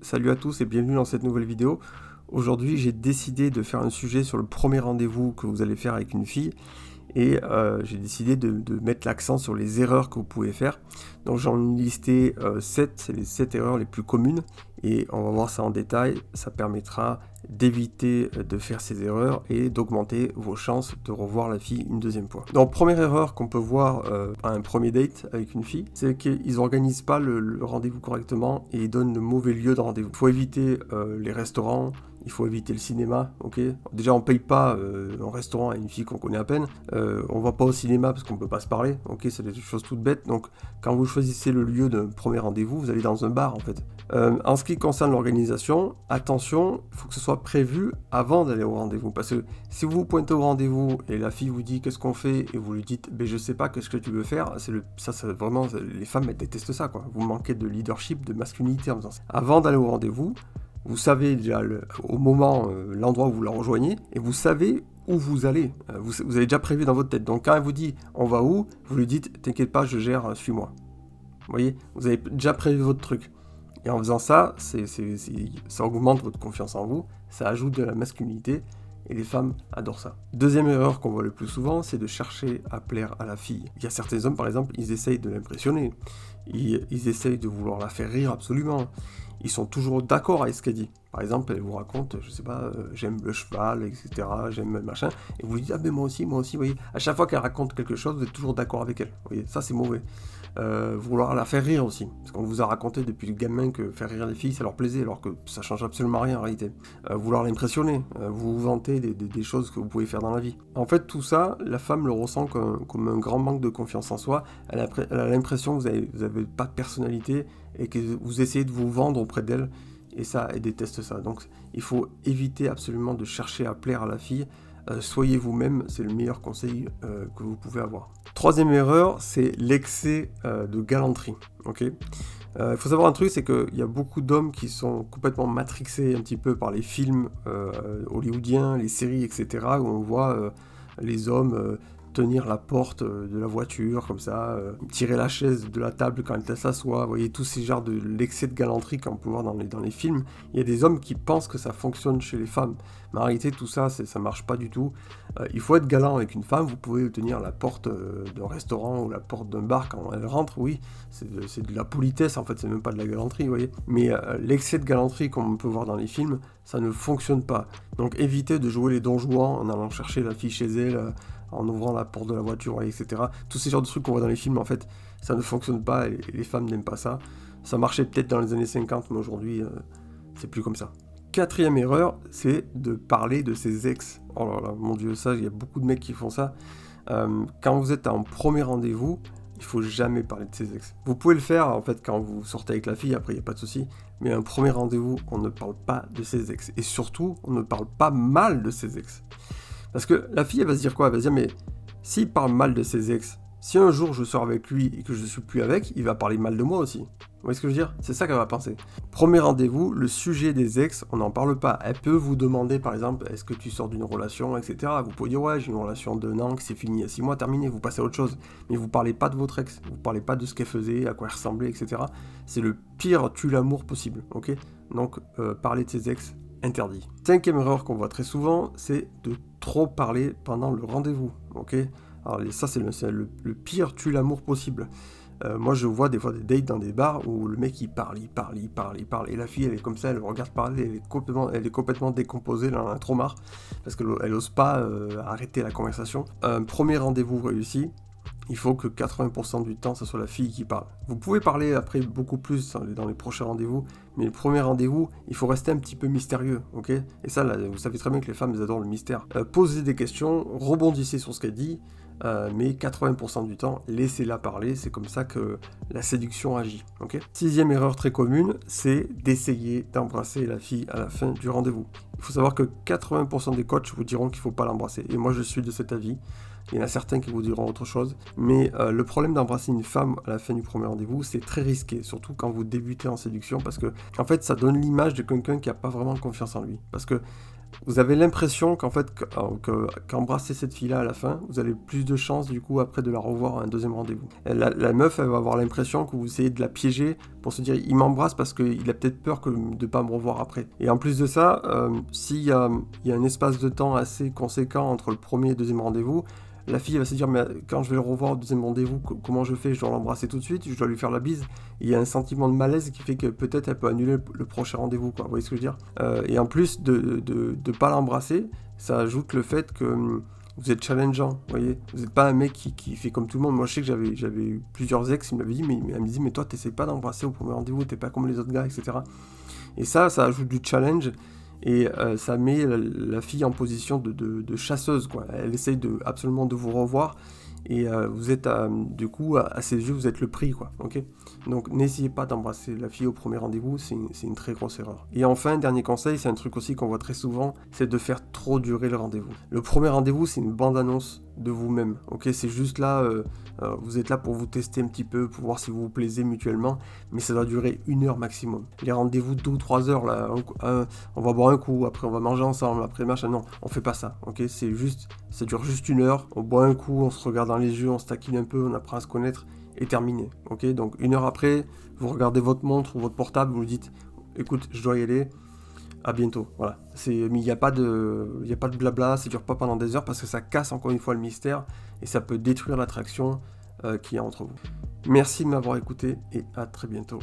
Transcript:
salut à tous et bienvenue dans cette nouvelle vidéo. Aujourd'hui, j'ai décidé de faire un sujet sur le premier rendez-vous que vous allez faire avec une fille et j'ai décidé de mettre l'accent sur les erreurs que vous pouvez faire. Donc j'en ai listé 7, c'est les 7 erreurs les plus communes et on va voir ça en détail. Ça permettra d'éviter de faire ces erreurs et d'augmenter vos chances de revoir la fille une deuxième fois. Donc première erreur qu'on peut voir à un premier date avec une fille, c'est qu'ils n'organisent pas le rendez-vous correctement et ils donnent le mauvais lieu de rendez-vous. Il faut éviter les restaurants, il faut éviter le cinéma, ok. Déjà on paye pas un restaurant à une fille qu'on connaît à peine, on va pas au cinéma parce qu'on peut pas se parler, ok, c'est des choses toutes bêtes. Donc quand vous choisissez le lieu d'un premier rendez-vous, vous allez dans un bar en fait. En ce qui concerne l'organisation, attention, il faut que ce soit prévu avant d'aller au rendez-vous, parce que si vous vous pointez au rendez-vous et la fille vous dit qu'est-ce qu'on fait et vous lui dites je sais pas qu'est-ce que tu veux faire, ça vraiment, les femmes elles détestent ça quoi. Vous manquez de leadership, de masculinité en faisant ça. Avant d'aller au rendez-vous, vous savez déjà au moment, l'endroit où vous la rejoignez, et vous savez où vous allez. Vous avez déjà prévu dans votre tête. Donc quand elle vous dit on va où, vous lui dites t'inquiète pas, je gère, suis-moi. Vous voyez, vous avez déjà prévu votre truc. Et en faisant ça, ça augmente votre confiance en vous, ça ajoute de la masculinité, et les femmes adorent ça. Deuxième erreur qu'on voit le plus souvent, c'est de chercher à plaire à la fille. Il y a certains hommes, par exemple, ils essayent de l'impressionner. Ils essayent de vouloir la faire rire absolument. Ils sont toujours d'accord avec ce qu'elle dit. Par exemple, elle vous raconte, je sais pas, j'aime le cheval, etc., j'aime machin, et vous lui dites, ah ben moi aussi, vous voyez. À chaque fois qu'elle raconte quelque chose, vous êtes toujours d'accord avec elle. Vous voyez, ça c'est mauvais. Vouloir la faire rire aussi, parce qu'on vous a raconté depuis le gamin que faire rire les filles, ça leur plaisait, alors que ça change absolument rien en réalité. Vouloir l'impressionner, vous vanter des choses que vous pouvez faire dans la vie. En fait, tout ça, la femme le ressent comme un grand manque de confiance en soi. Elle a l'impression que vous avez pas de personnalité et que vous essayez de vous vendre auprès d'elle, et ça, elle déteste ça. Donc il faut éviter absolument de chercher à plaire à la fille. Soyez vous-même, c'est le meilleur conseil que vous pouvez avoir. Troisième erreur, c'est l'excès de galanterie. Okay, faut savoir un truc, c'est qu'il y a beaucoup d'hommes qui sont complètement matrixés un petit peu par les films hollywoodiens, les séries, etc., où on voit les hommes tenir la porte de la voiture, comme ça, tirer la chaise de la table quand elle s'assoit, vous voyez, tous ces genres de l'excès de galanterie qu'on peut voir dans les films. Il y a des hommes qui pensent que ça fonctionne chez les femmes, mais en réalité tout ça, ça marche pas du tout. Il faut être galant avec une femme, vous pouvez tenir la porte d'un restaurant ou la porte d'un bar quand elle rentre, oui, c'est de la politesse en fait, c'est même pas de la galanterie, vous voyez. Mais l'excès de galanterie qu'on peut voir dans les films, ça ne fonctionne pas. Donc évitez de jouer les Don Juan en allant chercher la fille chez elle, en ouvrant la porte de la voiture, etc. Tous ces genres de trucs qu'on voit dans les films, en fait, ça ne fonctionne pas et les femmes n'aiment pas ça. Ça marchait peut-être dans les années 50, mais aujourd'hui, c'est plus comme ça. Quatrième erreur, c'est de parler de ses ex. Oh là là, mon Dieu, ça, il y a beaucoup de mecs qui font ça. Quand vous êtes en premier rendez-vous, il faut jamais parler de ses ex. Vous pouvez le faire, en fait, quand vous sortez avec la fille, après, il n'y a pas de souci. Mais un premier rendez-vous, on ne parle pas de ses ex. Et surtout, on ne parle pas mal de ses ex. Parce que la fille, elle va se dire quoi? Elle va se dire, mais s'il parle mal de ses ex, si un jour je sors avec lui et que je ne suis plus avec, il va parler mal de moi aussi. Vous voyez ce que je veux dire? C'est ça qu'elle va penser. Premier rendez-vous, le sujet des ex, on n'en parle pas. Elle peut vous demander, par exemple, est-ce que tu sors d'une relation, etc. Vous pouvez dire, ouais, j'ai une relation d'1 an, que c'est fini il y a 6 mois, terminé, vous passez à autre chose. Mais vous parlez pas de votre ex, vous parlez pas de ce qu'elle faisait, à quoi elle ressemblait, etc. C'est le pire tue l'amour possible, ok? Donc, parler de ses ex, interdit. Cinquième erreur qu'on voit très souvent, c'est de trop parler pendant le rendez-vous, ok? Alors ça c'est le pire tue l'amour possible. Moi je vois des fois des dates dans des bars où le mec il parle, et la fille elle est comme ça, elle le regarde parler, elle est complètement décomposée, elle en a trop marre, parce qu'elle ose pas arrêter la conversation. Un premier rendez-vous réussi, il faut que 80% du temps, ce soit la fille qui parle. Vous pouvez parler après beaucoup plus dans les prochains rendez-vous, mais le premier rendez-vous, il faut rester un petit peu mystérieux, ok? Et ça, là, vous savez très bien que les femmes, elles adorent le mystère. Posez des questions, rebondissez sur ce qu'elle dit, mais 80% du temps, laissez-la parler, c'est comme ça que la séduction agit, ok? Sixième erreur très commune, c'est d'essayer d'embrasser la fille à la fin du rendez-vous. Il faut savoir que 80% des coachs vous diront qu'il ne faut pas l'embrasser, et moi je suis de cet avis. Il y en a certains qui vous diront autre chose, mais le problème d'embrasser une femme à la fin du premier rendez-vous, c'est très risqué, surtout quand vous débutez en séduction, parce que en fait ça donne l'image de quelqu'un qui n'a pas vraiment confiance en lui, parce que vous avez l'impression qu'en fait, qu'embrasser cette fille-là à la fin, vous avez plus de chances du coup après de la revoir à un deuxième rendez-vous. La meuf, elle va avoir l'impression que vous essayez de la piéger pour se dire il m'embrasse parce qu'il a peut-être peur de ne pas me revoir après. Et en plus de ça, s'il y a un espace de temps assez conséquent entre le premier et le deuxième rendez-vous, la fille va se dire mais quand je vais le revoir au deuxième rendez-vous, comment je fais? Je dois l'embrasser tout de suite, je dois lui faire la bise. Et il y a un sentiment de malaise qui fait que peut-être elle peut annuler le prochain rendez-vous, quoi. Vous voyez ce que je veux dire? Et en plus de pas l'embrasser, ça ajoute le fait que vous êtes challengeant, vous voyez. Vous n'êtes pas un mec qui fait comme tout le monde. Moi je sais que j'avais eu plusieurs ex qui m'avaient dit mais elle me dit mais toi t'essayes pas d'embrasser au premier rendez-vous, t'es pas comme les autres gars, etc. Et ça ajoute du challenge. Et ça met la fille en position de chasseuse, quoi. Elle essaye absolument de vous revoir, et vous êtes, du coup, à ses yeux, vous êtes le prix, quoi. Ok. Donc n'essayez pas d'embrasser la fille au premier rendez-vous, c'est une très grosse erreur. Et enfin, dernier conseil, c'est un truc aussi qu'on voit très souvent, c'est de faire trop durer le rendez-vous. Le premier rendez-vous, c'est une bande-annonce de vous-même, ok. C'est juste là, vous êtes là pour vous tester un petit peu, pour voir si vous vous plaisez mutuellement, mais ça doit durer 1 heure maximum. Les rendez-vous 2 ou 3 heures, là, on va boire un coup, après on va manger ensemble, après machin, non, on fait pas ça, ok. Ça dure juste 1 heure, on boit un coup, on se regarde dans les yeux, on se taquine un peu, on apprend à se connaître, et terminé, ok. Donc 1 heure après, vous regardez votre montre ou votre portable, vous vous dites, écoute, je dois y aller, à bientôt, voilà. Mais il n'y a pas de blabla, ça dure pas pendant des heures, parce que ça casse encore une fois le mystère, et ça peut détruire l'attraction qu'il y a entre vous. Merci de m'avoir écouté, et à très bientôt.